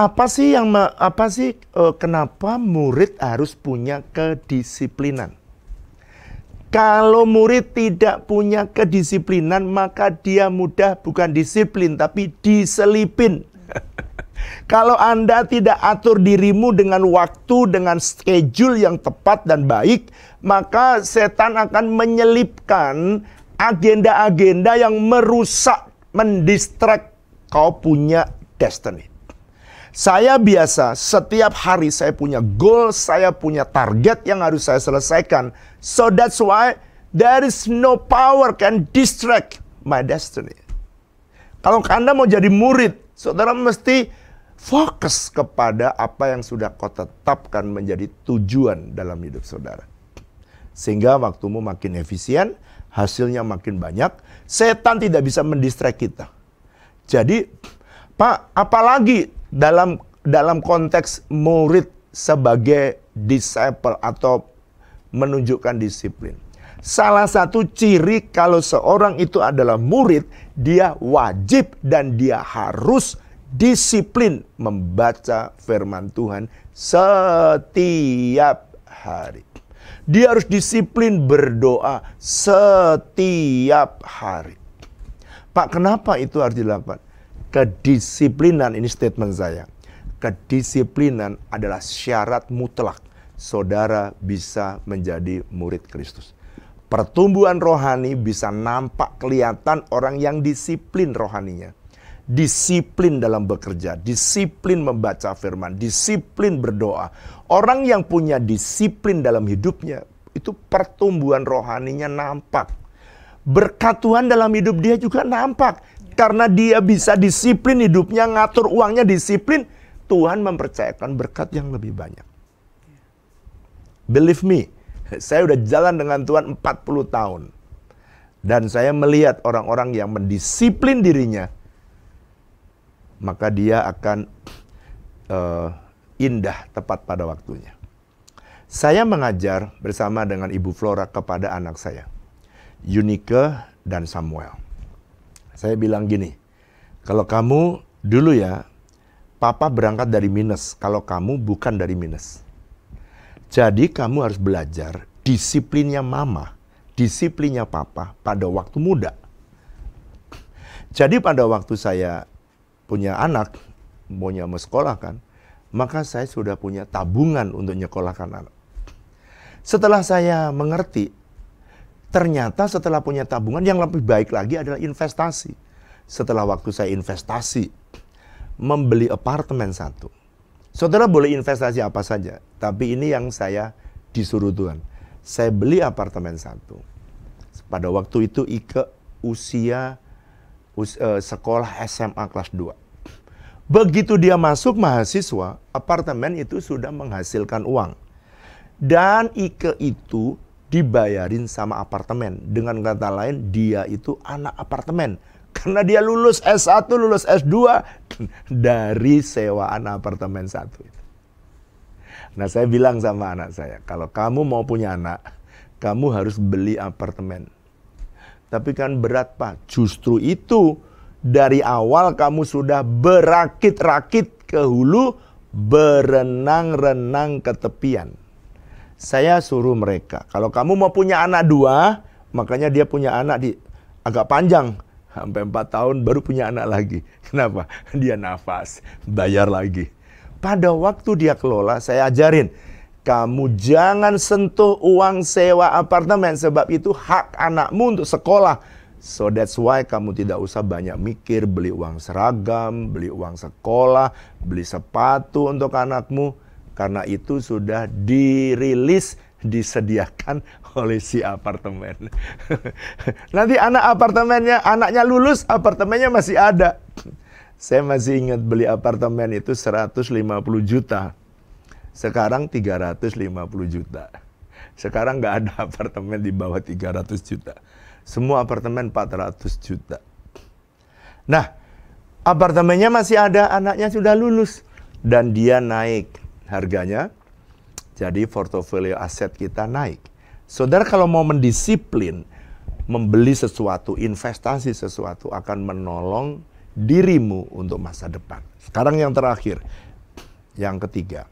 kenapa murid harus punya kedisiplinan? Kalau murid tidak punya kedisiplinan, maka dia mudah bukan disiplin, tapi diselipin. Kalau Anda tidak atur dirimu dengan waktu, dengan schedule yang tepat dan baik, maka setan akan menyelipkan agenda-agenda yang merusak, mendistract kau punya destiny. Saya biasa, setiap hari saya punya goal, saya punya target yang harus saya selesaikan. So that's why there is no power can distract my destiny. Kalau Anda mau jadi murid, saudara mesti fokus kepada apa yang sudah kau tetapkan menjadi tujuan dalam hidup saudara. Sehingga waktumu makin efisien, hasilnya makin banyak, setan tidak bisa mendistract kita. Jadi, Pak, apalagi dalam konteks murid sebagai disciple atau menunjukkan disiplin. Salah satu ciri kalau seorang itu adalah murid, dia wajib dan dia harus disiplin membaca firman Tuhan setiap hari. Dia harus disiplin berdoa setiap hari. Pak, kenapa itu harus dilakukan? Kedisiplinan, ini statement saya. Kedisiplinan adalah syarat mutlak saudara bisa menjadi murid Kristus. Pertumbuhan rohani bisa nampak kelihatan orang yang disiplin rohaninya. Disiplin dalam bekerja, disiplin membaca firman, disiplin berdoa. Orang yang punya disiplin dalam hidupnya, itu pertumbuhan rohaninya nampak. Berkat Tuhan dalam hidup dia juga nampak. Karena dia bisa disiplin hidupnya, ngatur uangnya disiplin, Tuhan mempercayakan berkat yang lebih banyak. Believe me, saya udah jalan dengan Tuhan 40 tahun. Dan saya melihat orang-orang yang mendisiplin dirinya, maka dia akan indah tepat pada waktunya. Saya mengajar bersama dengan Ibu Flora kepada anak saya, Yunike dan Samuel. Saya bilang gini, kalau kamu dulu ya, papa berangkat dari minus, kalau kamu bukan dari minus. Jadi kamu harus belajar disiplinnya mama, disiplinnya papa pada waktu muda. Jadi pada waktu saya punya anak, mau sekolahkan, maka saya sudah punya tabungan untuk nyekolahkan anak. Setelah saya mengerti, ternyata setelah punya tabungan yang lebih baik lagi adalah investasi. Setelah waktu saya investasi, membeli apartemen 1. Saudara boleh investasi apa saja, tapi ini yang saya disuruh Tuhan. Saya beli apartemen 1. Pada waktu itu Ike usia sekolah SMA kelas 2. Begitu dia masuk mahasiswa, apartemen itu sudah menghasilkan uang. Dan Ike itu dibayarin sama apartemen. Dengan kata lain, dia itu anak apartemen. Karena dia lulus S1, lulus S2 dari sewaan apartemen 1. Nah, saya bilang sama anak saya, kalau kamu mau punya anak, kamu harus beli apartemen. Tapi kan berat, Pak. Justru itu, dari awal kamu sudah berakit-rakit ke hulu, berenang-renang ke tepian. Saya suruh mereka, kalau kamu mau punya anak 2, makanya dia punya anak agak panjang. Sampai 4 tahun baru punya anak lagi. Kenapa? Dia nafas, bayar lagi. Pada waktu dia kelola, saya ajarin, kamu jangan sentuh uang sewa apartemen, sebab itu hak anakmu untuk sekolah. So that's why kamu tidak usah banyak mikir beli uang seragam, beli uang sekolah, beli sepatu untuk anakmu. Karena itu sudah dirilis, disediakan oleh si apartemen. Nanti anaknya lulus, apartemennya masih ada. Saya masih ingat beli apartemen itu 150 juta. Sekarang 350 juta. Sekarang nggak ada apartemen di bawah 300 juta. Semua apartemen 400 juta. Nah, apartemennya masih ada, anaknya sudah lulus. Dan dia naik harganya. Jadi portofolio aset kita naik. Saudara kalau mau mendisiplin, membeli sesuatu, investasi sesuatu akan menolong dirimu untuk masa depan. Sekarang yang terakhir, yang ketiga.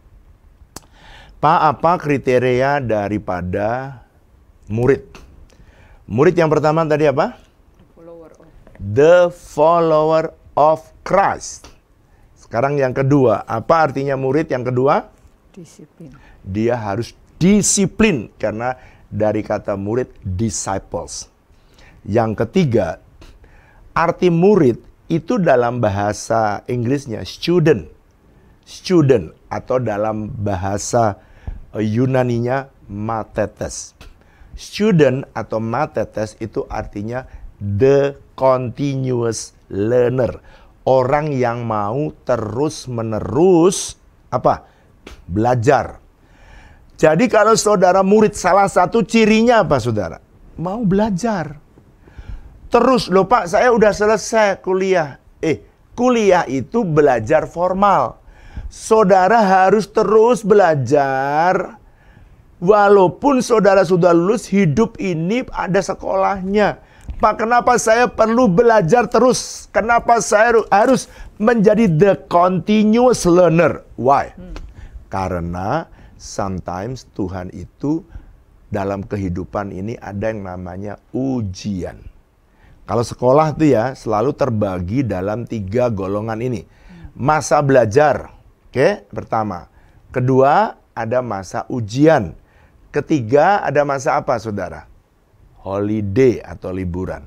Pak, apa kriteria daripada murid? Murid yang pertama tadi apa? The follower of Christ. Sekarang yang kedua, apa artinya murid yang kedua? Disiplin. Dia harus disiplin, karena dari kata murid, disciples. Yang ketiga, arti murid itu dalam bahasa Inggrisnya student. Student, atau dalam bahasa Yunaninya mathetes. Student atau mathetes itu artinya the continuous learner. Orang yang mau terus-menerus apa? Belajar. Jadi kalau saudara murid, salah satu cirinya apa saudara? Mau belajar. Terus, loh Pak, saya udah selesai kuliah. Kuliah itu belajar formal. Saudara harus terus belajar. Walaupun saudara sudah lulus, hidup ini ada sekolahnya. Pak, kenapa saya perlu belajar terus? Kenapa saya harus menjadi the continuous learner? Why? Karena sometimes Tuhan itu dalam kehidupan ini ada yang namanya ujian. Kalau sekolah tuh ya selalu terbagi dalam 3 golongan ini. Masa belajar, oke, pertama. Kedua, ada masa ujian. Ketiga, ada masa apa saudara? Holiday atau liburan.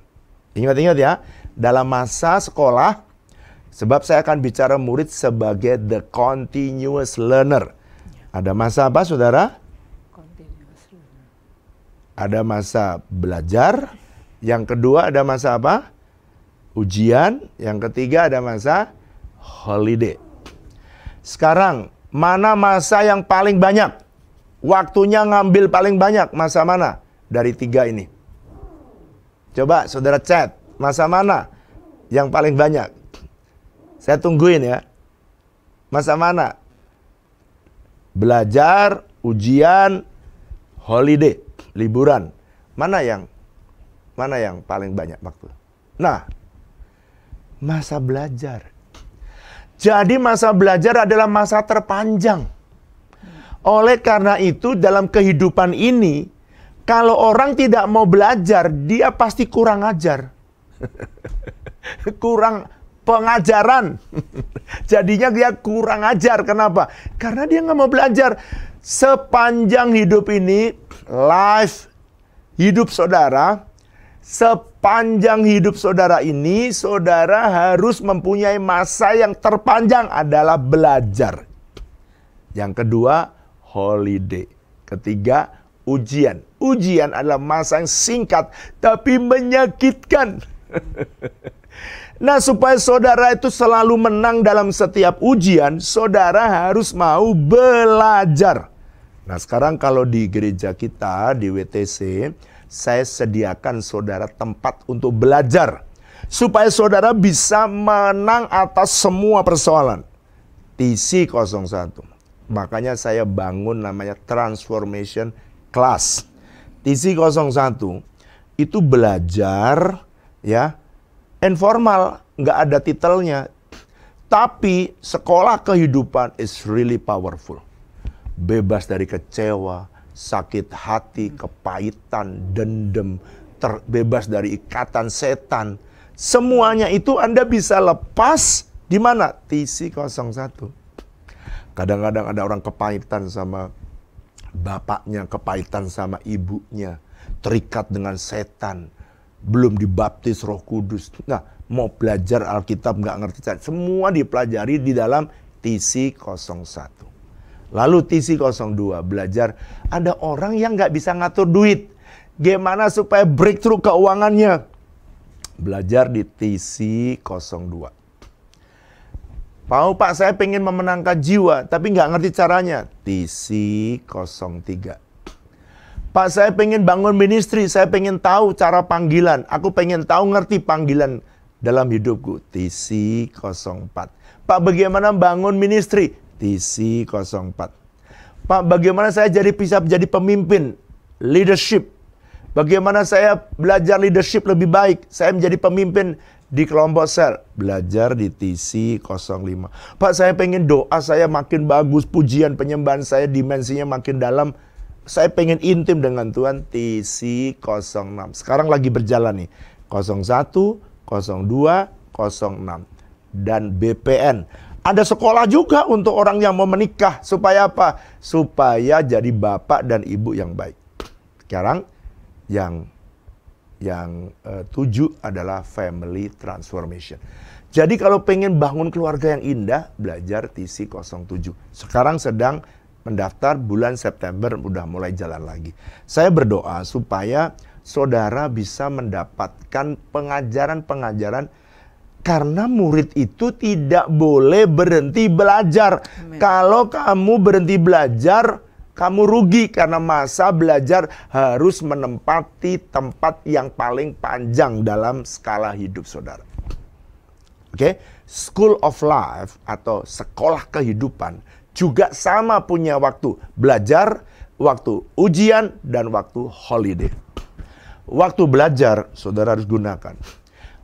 Ingat-ingat ya, dalam masa sekolah, sebab saya akan bicara murid sebagai the continuous learner. Ada masa apa saudara? Continuous learner. Ada masa belajar. Yang kedua ada masa apa? Ujian. Yang ketiga ada masa holiday. Sekarang, mana masa yang paling banyak? Waktunya ngambil paling banyak, masa mana? Dari 3 ini. Coba saudara chat, masa mana yang paling banyak? Saya tungguin ya. Masa mana? Belajar, ujian, holiday, liburan. Mana yang paling banyak waktu? Nah, masa belajar. Jadi masa belajar adalah masa terpanjang. Oleh karena itu dalam kehidupan ini, kalau orang tidak mau belajar, dia pasti kurang ajar. Kurang pengajaran. Jadinya dia kurang ajar. Kenapa? Karena dia nggak mau belajar. Sepanjang hidup ini, life, hidup saudara, sepanjang hidup saudara ini, saudara harus mempunyai masa yang terpanjang adalah belajar. Yang kedua, holiday. Ketiga, ujian. Ujian adalah masa yang singkat, tapi menyakitkan. Nah, supaya saudara itu selalu menang dalam setiap ujian, saudara harus mau belajar. Nah, sekarang kalau di gereja kita, di WTC, saya sediakan saudara tempat untuk belajar. Supaya saudara bisa menang atas semua persoalan. TC 01. Makanya saya bangun namanya Transformation Class. TC 01 itu belajar ya informal, nggak ada titelnya. Tapi sekolah kehidupan is really powerful. Bebas dari kecewa, sakit hati, kepahitan, dendam, terbebas dari ikatan setan. Semuanya itu Anda bisa lepas di mana? TC 01. Kadang-kadang ada orang kepahitan sama bapaknya, kepahitan sama ibunya, terikat dengan setan, belum dibaptis Roh Kudus. Nah, mau belajar Alkitab nggak ngerti, semua dipelajari di dalam TC01. Lalu TC02 belajar, ada orang yang nggak bisa ngatur duit, gimana supaya breakthrough keuangannya. Belajar di TC02. Mau Pak, saya pengen memenangkan jiwa, tapi nggak ngerti caranya. TC03. Pak, saya pengen bangun ministry, saya pengen tahu cara panggilan. Aku pengen tahu ngerti panggilan dalam hidupku. TC04. Pak, bagaimana bangun ministry? TC04. Pak, bagaimana saya bisa jadi pemimpin? Leadership. Bagaimana saya belajar leadership lebih baik? Saya menjadi pemimpin di kelompok sel, belajar di TC05. Pak, saya pengen doa saya makin bagus, pujian penyembahan saya dimensinya makin dalam. Saya pengen intim dengan Tuhan, TC06. Sekarang lagi berjalan nih, 01, 02, 06. Dan BPN. Ada sekolah juga untuk orang yang mau menikah. Supaya apa? Supaya jadi bapak dan ibu yang baik. Sekarang yang 7 adalah family transformation. Jadi kalau pengen bangun keluarga yang indah, belajar TC07. Sekarang sedang mendaftar, bulan September udah mulai jalan lagi. Saya berdoa supaya saudara bisa mendapatkan pengajaran-pengajaran, karena murid itu tidak boleh berhenti belajar. Amen. Kalau kamu berhenti belajar, kamu rugi, karena masa belajar harus menempati tempat yang paling panjang dalam skala hidup saudara. Oke, School of Life atau sekolah kehidupan juga sama punya waktu belajar, waktu ujian, dan waktu holiday. Waktu belajar saudara harus gunakan.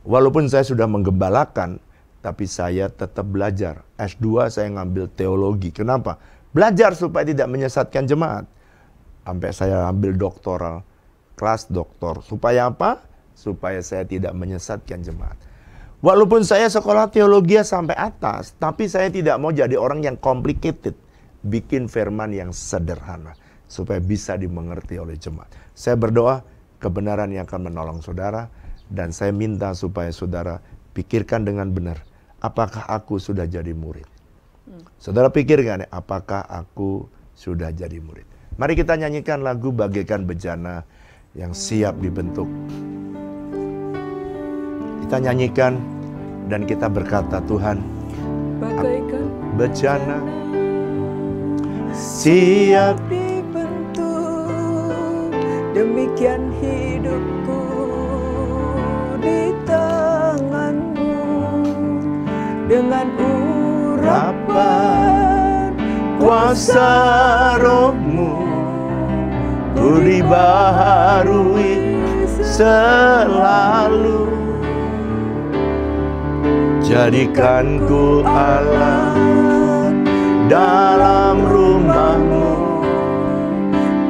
Walaupun saya sudah menggembalakan, tapi saya tetap belajar. S2 saya ngambil teologi. Kenapa? Belajar supaya tidak menyesatkan jemaat. Sampai saya ambil doktoral, kelas doktor. Supaya apa? Supaya saya tidak menyesatkan jemaat. Walaupun saya sekolah teologi sampai atas, tapi saya tidak mau jadi orang yang complicated. Bikin firman yang sederhana, supaya bisa dimengerti oleh jemaat. Saya berdoa, kebenaran yang akan menolong saudara. Dan saya minta supaya saudara pikirkan dengan benar. Apakah aku sudah jadi murid? Saudara pikirkan, apakah aku sudah jadi murid? Mari kita nyanyikan lagu Bagaikan Bejana yang siap dibentuk. Kita nyanyikan dan kita berkata, Tuhan, Bagaikan bejana siap dibentuk, demikian hidupku di tanganmu, dengan urapan kuasa rohmu, ku dibaharui selalu. Jadikan ku alat dalam rumahmu.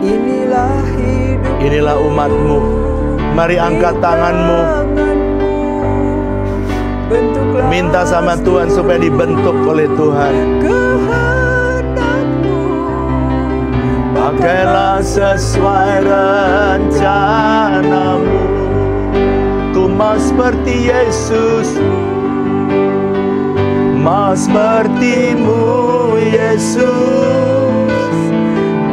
Inilah hidup, Inilah umatmu. Mari angkat tanganmu. bentuklah Minta sama Tuhan supaya dibentuk oleh Tuhan. kehendakmu, Pakailah sesuai rencanamu. Ku mau seperti Yesus, mau sepertimu Yesus.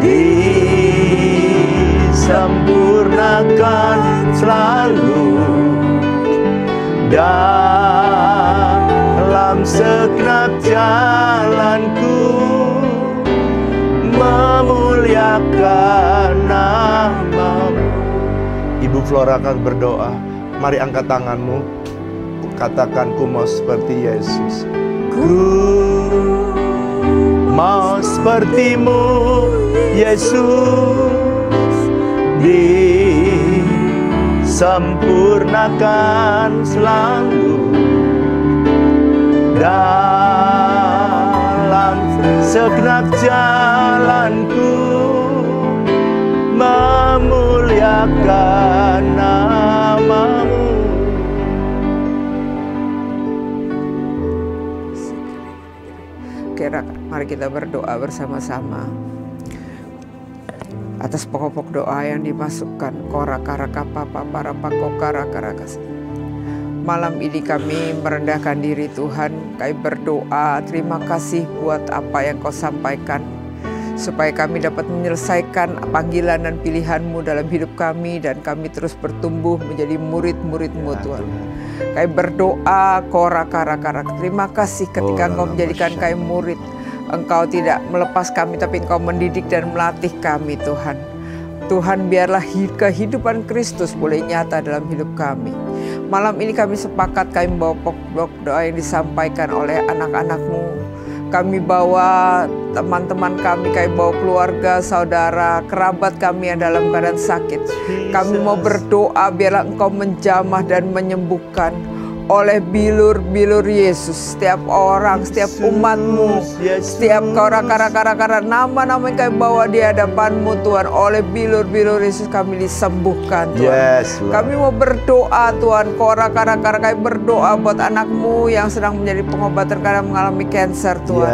Disempurnakan selalu dalam segenap jalanku, memuliakan namamu. Ibu Flora akan berdoa. Mari angkat tanganmu. Katakan, ku mau seperti Yesus. Ku mau sepertimu Yesus. Disempurnakan selalu dalam segenap jalanku, memuliakan namamu. Mari mari kita berdoa bersama-sama atas pokok-pokok doa yang dimasukkan. Malam ini kami merendahkan diri Tuhan, kami berdoa terima kasih buat apa yang Kau sampaikan, supaya kami dapat menyelesaikan panggilan dan pilihan-Mu dalam hidup kami, dan kami terus bertumbuh menjadi murid-murid-Mu Tuhan. Kami berdoa, terima kasih ketika Engkau menjadikan kami murid. Engkau tidak melepas kami, tapi Engkau mendidik dan melatih kami Tuhan. Tuhan, biarlah kehidupan Kristus boleh nyata dalam hidup kami. Malam ini kami sepakat, kami bawa pokok doa yang disampaikan oleh anak-anak-Mu. Kami bawa teman-teman kami bawa keluarga, saudara, kerabat kami yang dalam keadaan sakit. Kami mau berdoa biarlah Engkau menjamah dan menyembuhkan oleh bilur-bilur Yesus setiap orang, setiap umat-Mu, setiap nama-nama yang kami bawa di hadapan-Mu Tuhan, oleh bilur-bilur Yesus kami disembuhkan Tuhan. Kami mau berdoa Tuhan, kami berdoa buat anak-Mu yang sedang menjadi pengobatan karena mengalami kanker Tuhan.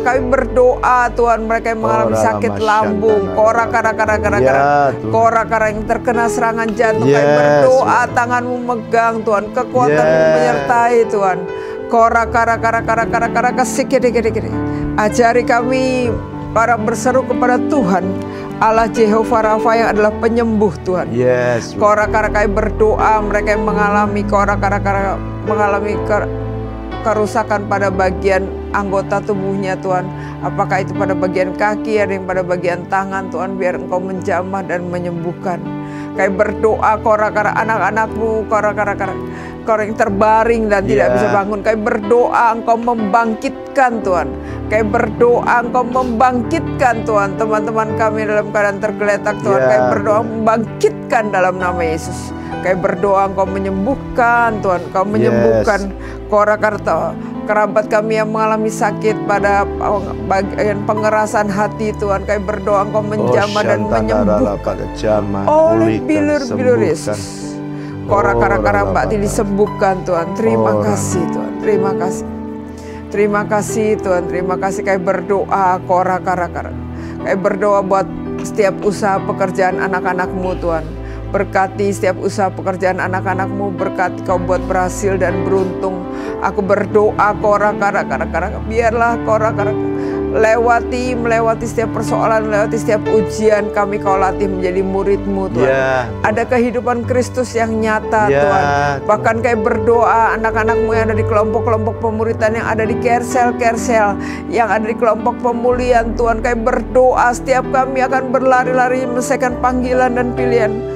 Kami berdoa Tuhan, mereka yang mengalami sakit lambung, yang terkena serangan jantung, kami berdoa tangan-Mu megang Tuhan, kekuatan-Mu menyertai Tuhan. Ajari kami para berseru kepada Tuhan Allah Jehovah Rafa yang adalah penyembuh Tuhan. Kami berdoa mereka yang mengalami kerusakan pada bagian anggota tubuhnya Tuhan. Apakah itu pada bagian kaki, ada yang pada bagian tangan Tuhan, biar Engkau menjamah dan menyembuhkan. Kami berdoa anak-anak-Mu, orang yang terbaring dan tidak bisa bangun. Kami berdoa Engkau membangkitkan Tuhan. Kami berdoa Engkau membangkitkan Tuhan teman-teman kami dalam keadaan tergeletak Tuhan. Kami berdoa membangkitkan dalam nama Yesus. Kami berdoa Engkau menyembuhkan Tuhan. Engkau menyembuhkan kerabat kami yang mengalami sakit pada bagian pengerasan hati Tuhan. Kami berdoa Engkau menjamah dan menyembuhkan oleh bilur-bilur Yesus. Mbak disembuhkan Tuhan. Terima kasih Tuhan. Terima kasih. Terima kasih Tuhan. Terima kasih. Kami berdoa kami berdoa buat setiap usaha pekerjaan anak-anak-Mu Tuhan. Berkati setiap usaha pekerjaan anak-anak-Mu, berkati Kau buat berhasil dan beruntung. Aku berdoa biarlah melewati setiap persoalan, melewati setiap ujian kami Kau latih menjadi murid-Mu Tuhan. Ada kehidupan Kristus yang nyata Tuhan. Bahkan kami berdoa anak-anak-Mu yang ada di kelompok-kelompok pemuritan, yang ada di kersel-kersel, yang ada di kelompok pemulihan Tuhan. Kami berdoa setiap kami akan berlari-lari menyelesaikan panggilan dan pilihan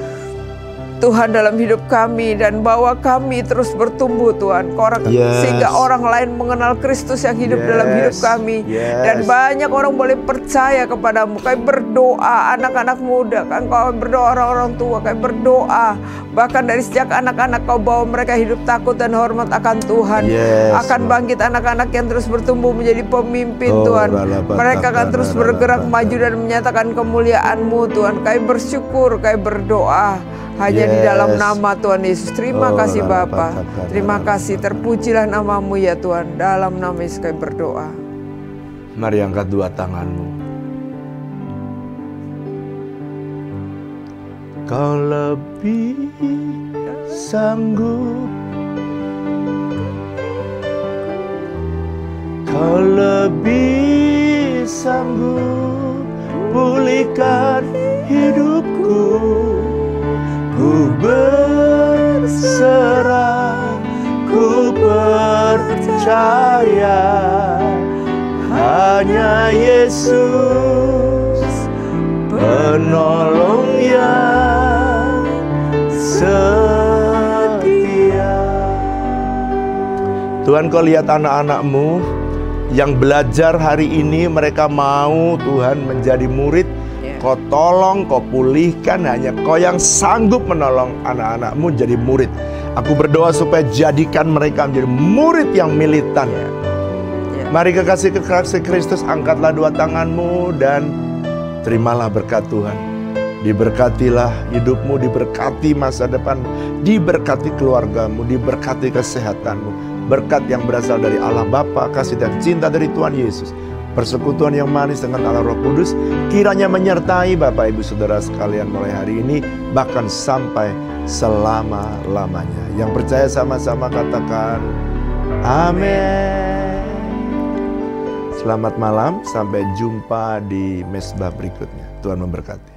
Tuhan dalam hidup kami, dan bawa kami terus bertumbuh Tuhan, sehingga orang lain mengenal Kristus yang hidup dalam hidup kami, dan banyak orang boleh percaya kepadamu. Kami berdoa anak-anak muda, Kau berdoa orang-orang tua, kami berdoa bahkan dari sejak anak-anak Kau bawa mereka hidup takut dan hormat akan Tuhan. Akan bangkit anak-anak yang terus bertumbuh menjadi pemimpin Tuhan. Mereka akan terus bergerak maju dan menyatakan kemuliaan-Mu Tuhan. Kami bersyukur, kami berdoa hanya di dalam nama Tuhan Yesus. Terima kasih Bapa. Terima kasih, terpujilah nama-Mu ya Tuhan. Dalam nama Yesus kami berdoa. Mari angkat dua tanganmu. Kau lebih sanggup, Kau lebih sanggup pulihkan hidupku. Ku berserah, ku percaya, hanya Yesus penolong yang setia. Tuhan, Kau lihat anak-anak-Mu yang belajar hari ini, mereka mau Tuhan menjadi murid. Kau tolong, Kau pulihkan, hanya Kau yang sanggup menolong anak-anak-Mu jadi murid. Aku berdoa supaya jadikan mereka menjadi murid yang militan. Mari kekasih Kristus, angkatlah dua tanganmu dan terimalah berkat Tuhan. Diberkatilah hidupmu, diberkati masa depan, diberkati keluargamu, diberkati kesehatanmu. berkat yang berasal dari Allah Bapa, kasih dan cinta dari Tuhan Yesus, persekutuan yang manis dengan Allah Roh Kudus, kiranya menyertai Bapak Ibu Saudara sekalian mulai hari ini, bahkan sampai selama-lamanya. Yang percaya sama-sama katakan, amin. Selamat malam, sampai jumpa di mesbah berikutnya. Tuhan memberkati.